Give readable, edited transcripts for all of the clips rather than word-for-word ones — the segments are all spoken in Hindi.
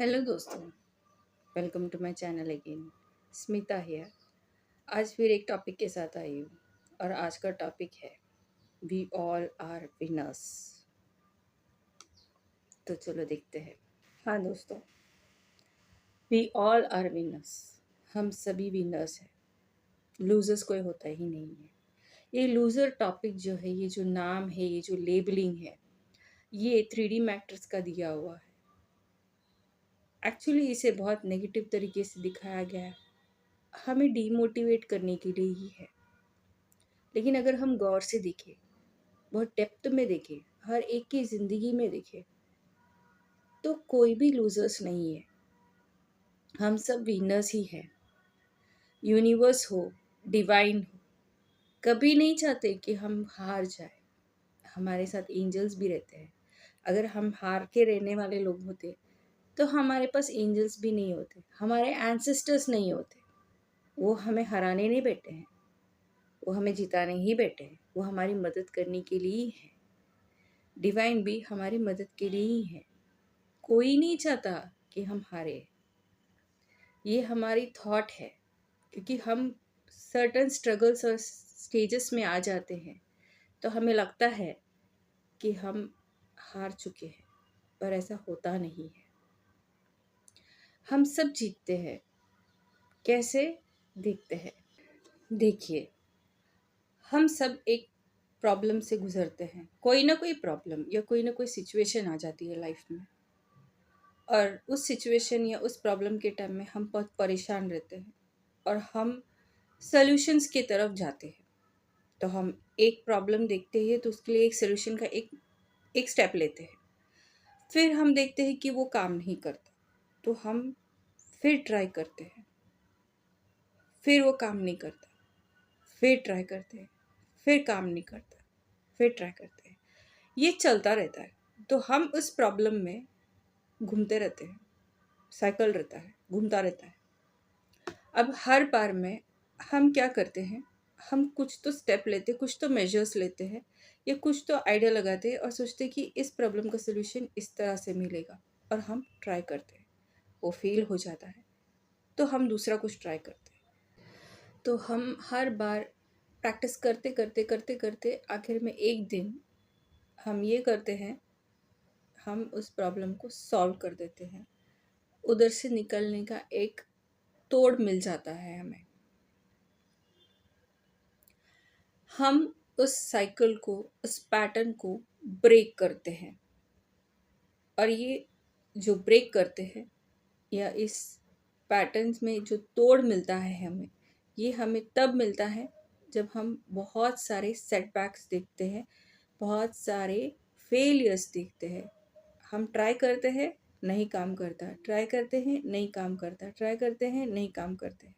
हेलो दोस्तों, welcome to my channel again. Smita here. आज फिर एक टॉपिक के साथ आई हूँ और आज का टॉपिक है वी ऑल आर विनर्स। तो चलो देखते हैं। हाँ दोस्तों, वी ऑल आर विनर्स। हम सभी विनर्स हैं। लूजर्स कोई होता ही नहीं है। ये लूज़र टॉपिक जो है, ये जो नाम है, ये जो लेबलिंग है, ये 3D मैट्रिक्स का दिया हुआ है। एक्चुअली इसे बहुत नेगेटिव तरीके से दिखाया गया है, हमें डीमोटिवेट करने के लिए ही है। लेकिन अगर हम गौर से देखें, बहुत डेप्थ में देखें, हर एक की ज़िंदगी में देखें, तो कोई भी लूजर्स नहीं है। हम सब विनर्स ही हैं। यूनिवर्स हो, डिवाइन हो, कभी नहीं चाहते कि हम हार जाए। हमारे साथ एंजल्स भी रहते हैं। अगर हम हार के रहने वाले लोग होते तो हमारे पास एंजल्स भी नहीं होते, हमारे एंसेस्टर्स नहीं होते। वो हमें हराने नहीं बैठे हैं, वो हमें जिताने ही बैठे हैं। वो हमारी मदद करने के लिए ही है। डिवाइन भी हमारी मदद के लिए ही है। कोई नहीं चाहता कि हम हारे। ये हमारी थॉट है, क्योंकि हम सर्टन स्ट्रगल्स और स्टेजेस में आ जाते हैं तो हमें लगता है कि हम हार चुके हैं, पर ऐसा होता नहीं है। हम सब जीतते हैं। कैसे? देखते हैं। देखिए, हम सब एक प्रॉब्लम से गुजरते हैं। कोई ना कोई प्रॉब्लम या कोई ना कोई सिचुएशन आ जाती है लाइफ में, और उस सिचुएशन या उस प्रॉब्लम के टाइम में हम बहुत परेशान रहते हैं और हम सॉल्यूशंस की तरफ जाते हैं। तो हम एक प्रॉब्लम देखते हैं तो उसके लिए एक सॉल्यूशन का एक एक स्टेप लेते हैं। फिर हम देखते हैं कि वो काम नहीं करता, तो हम फिर ट्राई करते हैं। फिर वो काम नहीं करता, फिर ट्राई करते हैं। फिर काम नहीं करता, फिर ट्राई करते हैं। ये चलता रहता है। तो हम उस प्रॉब्लम में घूमते रहते हैं। साइकिल रहता है, घूमता रहता है। अब हर बार में हम क्या करते हैं, हम कुछ तो स्टेप लेते, कुछ तो मेजर्स लेते हैं, या कुछ तो आइडिया लगाते हैं और सोचते हैं कि इस प्रॉब्लम का सलूशन इस तरह से मिलेगा, और हम ट्राई करते हैं। वो फेल हो जाता है तो हम दूसरा कुछ ट्राई करते हैं। तो हम हर बार प्रैक्टिस करते करते करते करते आखिर में एक दिन हम ये करते हैं, हम उस प्रॉब्लम को सॉल्व कर देते हैं। उधर से निकलने का एक तोड़ मिल जाता है हमें। हम उस साइकिल को, उस पैटर्न को ब्रेक करते हैं। और ये जो ब्रेक करते हैं, या इस पैटर्न्स में जो तोड़ मिलता है हमें, ये हमें तब मिलता है जब हम बहुत सारे सेटबैक्स देखते हैं, बहुत सारे फेलियर्स देखते हैं। हम ट्राई करते हैं, नहीं काम करता, ट्राई करते हैं, नहीं काम करता, ट्राई करते हैं, नहीं काम करते हैं।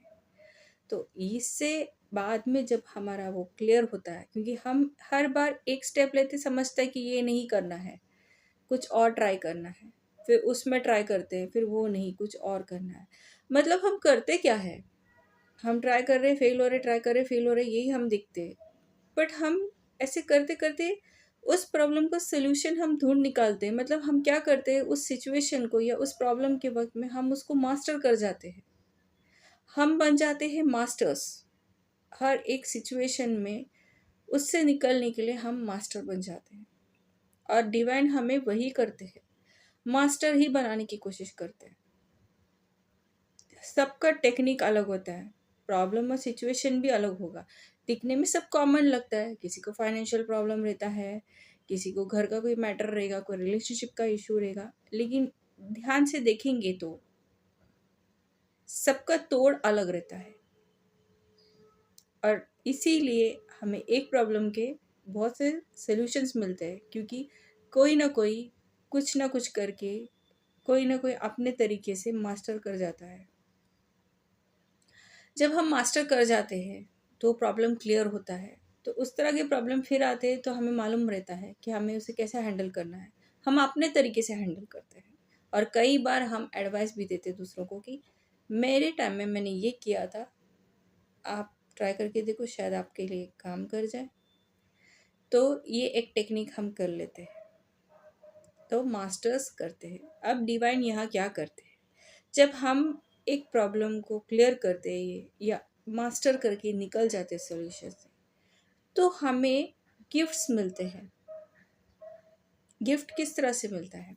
तो इससे बाद में जब हमारा वो क्लियर होता है, क्योंकि हम हर बार एक स्टेप लेते समझते हैं कि ये नहीं करना है, कुछ और ट्राई करना है, फिर उसमें ट्राई करते हैं, फिर वो नहीं, कुछ और करना है। मतलब हम करते क्या है, हम ट्राई कर रहे हैं, फेल हो रहे, ट्राई कर रहे, फेल हो रहे, यही हम दिखते हैं। बट हम ऐसे करते करते उस प्रॉब्लम का सोल्यूशन हम ढूंढ निकालते हैं। मतलब हम क्या करते हैं, उस सिचुएशन को या उस प्रॉब्लम के वक्त में हम उसको मास्टर कर जाते हैं। हम बन जाते हैं मास्टर्स। हर एक सिचुएशन में उससे निकलने के लिए हम मास्टर बन जाते हैं। और डिवाइन हमें वही करते हैं, मास्टर ही बनाने की कोशिश करते हैं। सबका टेक्निक अलग होता है, प्रॉब्लम और सिचुएशन भी अलग होगा। दिखने में सब कॉमन लगता है, किसी को फाइनेंशियल प्रॉब्लम रहता है, किसी को घर का कोई मैटर रहेगा, कोई रिलेशनशिप का इशू रहेगा, लेकिन ध्यान से देखेंगे तो सबका तोड़ अलग रहता है। और इसीलिए हमें एक प्रॉब्लम के बहुत से सॉल्यूशंस मिलते हैं, क्योंकि कोई ना कोई कुछ ना कुछ करके, कोई ना कोई अपने तरीके से मास्टर कर जाता है। जब हम मास्टर कर जाते हैं तो प्रॉब्लम क्लियर होता है। तो उस तरह के प्रॉब्लम फिर आते हैं तो हमें मालूम रहता है कि हमें उसे कैसे हैंडल करना है। हम अपने तरीके से हैंडल करते हैं। और कई बार हम एडवाइस भी देते हैं दूसरों को कि मेरे टाइम में मैंने ये किया था, आप ट्राई करके देखो, शायद आपके लिए काम कर जाए। तो ये एक टेक्निक हम कर लेते हैं, तो मास्टर्स करते हैं। अब डिवाइन यहाँ क्या करते हैं, जब हम एक प्रॉब्लम को क्लियर करते हैं या मास्टर करके निकल जाते सॉल्यूशन से, तो हमें गिफ्ट्स मिलते हैं। गिफ्ट किस तरह से मिलता है?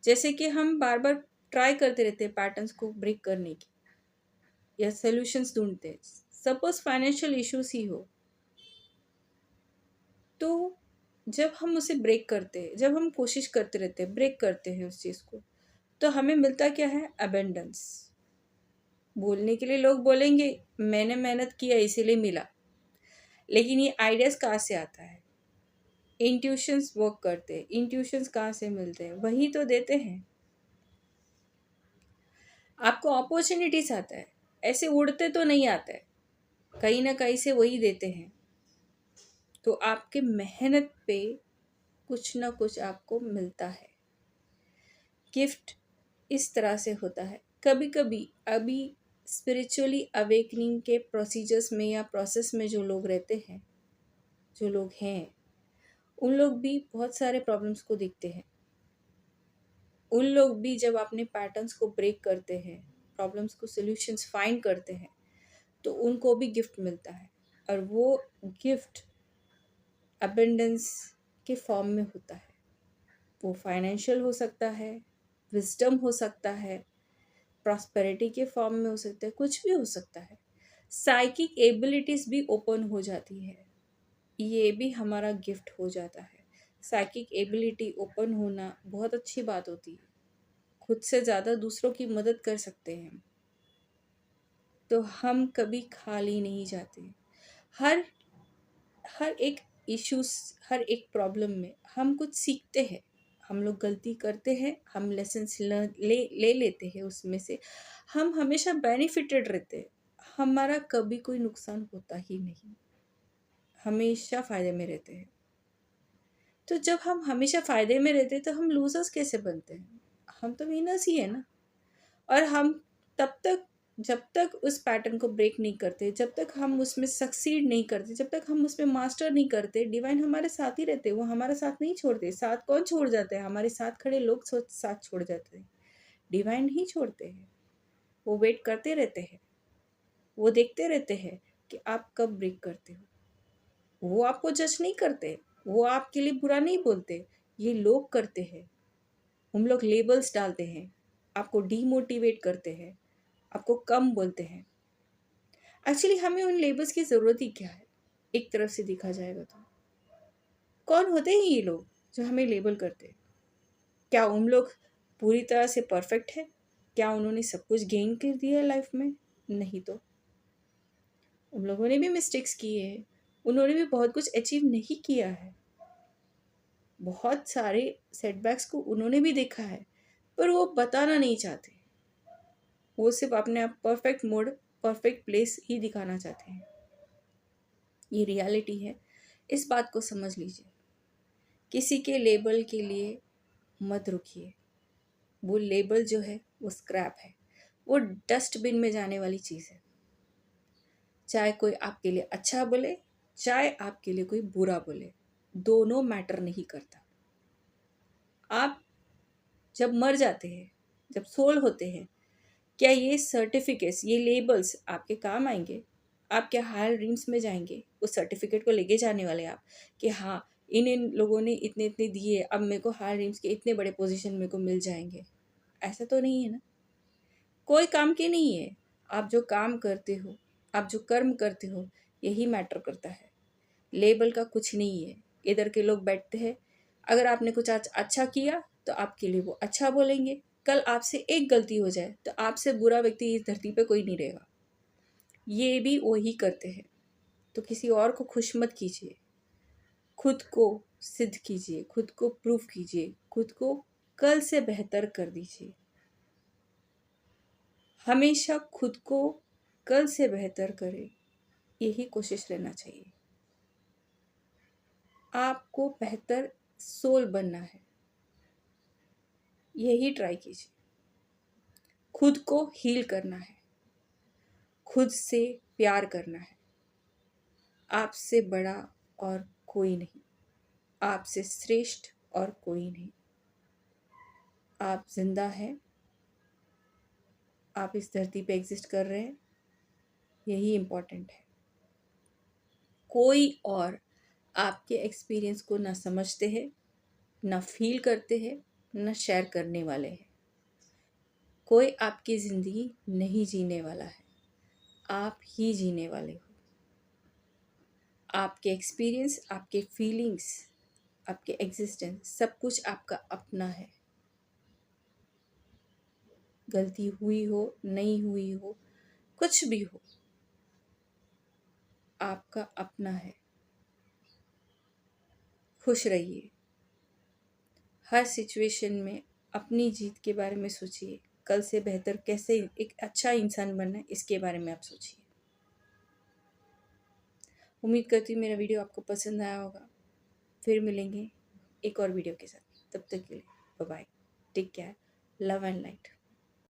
जैसे कि हम बार बार ट्राई करते रहते हैं पैटर्न्स को ब्रेक करने की या सॉल्यूशंस ढूंढते हैं। सपोज फाइनेंशियल इश्यूज ही हो, तो जब हम उसे ब्रेक करते हैं, जब हम कोशिश करते रहते हैं, ब्रेक करते हैं उस चीज़ को, तो हमें मिलता क्या है? अबेंडेंस। बोलने के लिए लोग बोलेंगे मैंने मेहनत किया इसीलिए मिला, लेकिन ये आइडियाज कहाँ से आता है? इंट्यूशंस वर्क करते हैं। इंट्यूशंस कहाँ से मिलते हैं? वही तो देते हैं। आपको अपॉर्चुनिटीज आता है, ऐसे उड़ते तो नहीं आता है, कहीं ना कहीं से वही देते हैं। तो आपके मेहनत पे कुछ ना कुछ आपको मिलता है। गिफ्ट इस तरह से होता है। कभी कभी अभी स्पिरिचुअली अवेकनिंग के प्रोसीजर्स में या प्रोसेस में जो लोग रहते हैं, जो लोग हैं, उन लोग भी बहुत सारे प्रॉब्लम्स को देखते हैं। उन लोग भी जब अपने पैटर्न्स को ब्रेक करते हैं, प्रॉब्लम्स को सॉल्यूशंस फाइंड करते हैं, तो उनको भी गिफ्ट मिलता है। और वो गिफ्ट अबेंडेंस के फॉर्म में होता है। वो फाइनेंशियल हो सकता है, विजडम हो सकता है, प्रॉस्पेरिटी के फॉर्म में हो सकता है, कुछ भी हो सकता है। साइकिक एबिलिटीज भी ओपन हो जाती है, ये भी हमारा गिफ्ट हो जाता है। साइकिक एबिलिटी ओपन होना बहुत अच्छी बात होती है। खुद से ज़्यादा दूसरों की मदद कर सकते हैं, तो हम कभी खाली नहीं जाते। हर हर एक इश्यूज, हर एक प्रॉब्लम में हम कुछ सीखते हैं। हम लोग गलती करते हैं, हम लेसन्स ले लेते हैं उसमें से। हम हमेशा बेनिफिटेड रहते हैं, हमारा कभी कोई नुकसान होता ही नहीं, हमेशा फ़ायदे में रहते हैं। तो जब हम हमेशा फ़ायदे में रहते हैं तो हम लूजर्स कैसे बनते हैं? हम तो विनर्स ही है ना। और हम तब तक, जब तक उस पैटर्न को ब्रेक नहीं करते, जब तक हम उसमें सक्सीड नहीं करते, जब तक हम उसमें मास्टर नहीं करते, डिवाइन हमारे साथ ही रहते। वो हमारा साथ नहीं छोड़ते। साथ कौन छोड़ जाते हैं? हमारे साथ खड़े लोग साथ छोड़ जाते हैं, डिवाइन ही छोड़ते हैं। वो वेट करते रहते हैं, वो देखते रहते हैं कि आप कब ब्रेक करते हो। वो आपको जज नहीं करते, वो आपके लिए बुरा नहीं बोलते, ये लोग करते हैं। हम लोग लेबल्स डालते हैं, आपको डीमोटिवेट करते हैं, आपको कम बोलते हैं। एक्चुअली हमें उन लेबल्स की ज़रूरत ही क्या है? एक तरफ से देखा जाएगा तो कौन होते हैं ये लोग जो हमें लेबल करते हैं? क्या उन लोग पूरी तरह से परफेक्ट है? क्या उन्होंने सब कुछ गेन कर दिया है लाइफ में? नहीं तो उन लोगों ने भी मिस्टेक्स किए हैं, उन्होंने भी बहुत कुछ अचीव नहीं किया है, बहुत सारे सेटबैक्स को उन्होंने भी देखा है, पर वो बताना नहीं चाहते। वो सिर्फ अपने आप परफेक्ट मोड, परफेक्ट प्लेस ही दिखाना चाहते हैं। ये रियलिटी है, इस बात को समझ लीजिए। किसी के लेबल के लिए मत रुकिए। वो लेबल जो है वो स्क्रैप है, वो डस्टबिन में जाने वाली चीज़ है। चाहे कोई आपके लिए अच्छा बोले, चाहे आपके लिए कोई बुरा बोले, दोनों मैटर नहीं करता। आप जब मर जाते हैं, जब सोल होते हैं, क्या ये सर्टिफिकेट्स, ये लेबल्स आपके काम आएंगे? आप क्या हायर ड्रीम्स में जाएंगे उस सर्टिफिकेट को लेके जाने वाले आप, कि हाँ इन इन लोगों ने इतने इतने दिए, अब मेरे को हायर ड्रीम्स के इतने बड़े पोजीशन मेरे को मिल जाएंगे? ऐसा तो नहीं है ना। कोई काम के नहीं है। आप जो काम करते हो, आप जो कर्म करते हो, यही मैटर करता है। लेबल का कुछ नहीं है। इधर के लोग बैठते हैं, अगर आपने कुछ आज अच्छा किया तो आपके लिए वो अच्छा बोलेंगे। कल आपसे एक गलती हो जाए तो आपसे बुरा व्यक्ति इस धरती पे कोई नहीं रहेगा। ये भी वही करते हैं। तो किसी और को खुश मत कीजिए, खुद को सिद्ध कीजिए, खुद को प्रूव कीजिए, खुद को कल से बेहतर कर दीजिए। हमेशा खुद को कल से बेहतर करें, यही कोशिश रहना चाहिए। आपको बेहतर सोल बनना है, यही ट्राई कीजिए। खुद को हील करना है, खुद से प्यार करना है। आपसे बड़ा और कोई नहीं, आपसे श्रेष्ठ और कोई नहीं। आप जिंदा हैं, आप इस धरती पे एग्जिस्ट कर रहे हैं, यही इम्पोर्टेंट है। कोई और आपके एक्सपीरियंस को ना समझते हैं, ना फील करते हैं, ना शेयर करने वाले हैं। कोई आपकी ज़िंदगी नहीं जीने वाला है, आप ही जीने वाले हो। आपके एक्सपीरियंस, आपके फीलिंग्स, आपके एग्जिस्टेंस, सब कुछ आपका अपना है। गलती हुई हो, नहीं हुई हो, कुछ भी हो, आपका अपना है। खुश रहिए। हर सिचुएशन में अपनी जीत के बारे में सोचिए। कल से बेहतर कैसे एक अच्छा इंसान बनना है, इसके बारे में आप सोचिए। उम्मीद करती हूँ मेरा वीडियो आपको पसंद आया होगा। फिर मिलेंगे एक और वीडियो के साथ। तब तक के लिए bye bye, take care, love and light.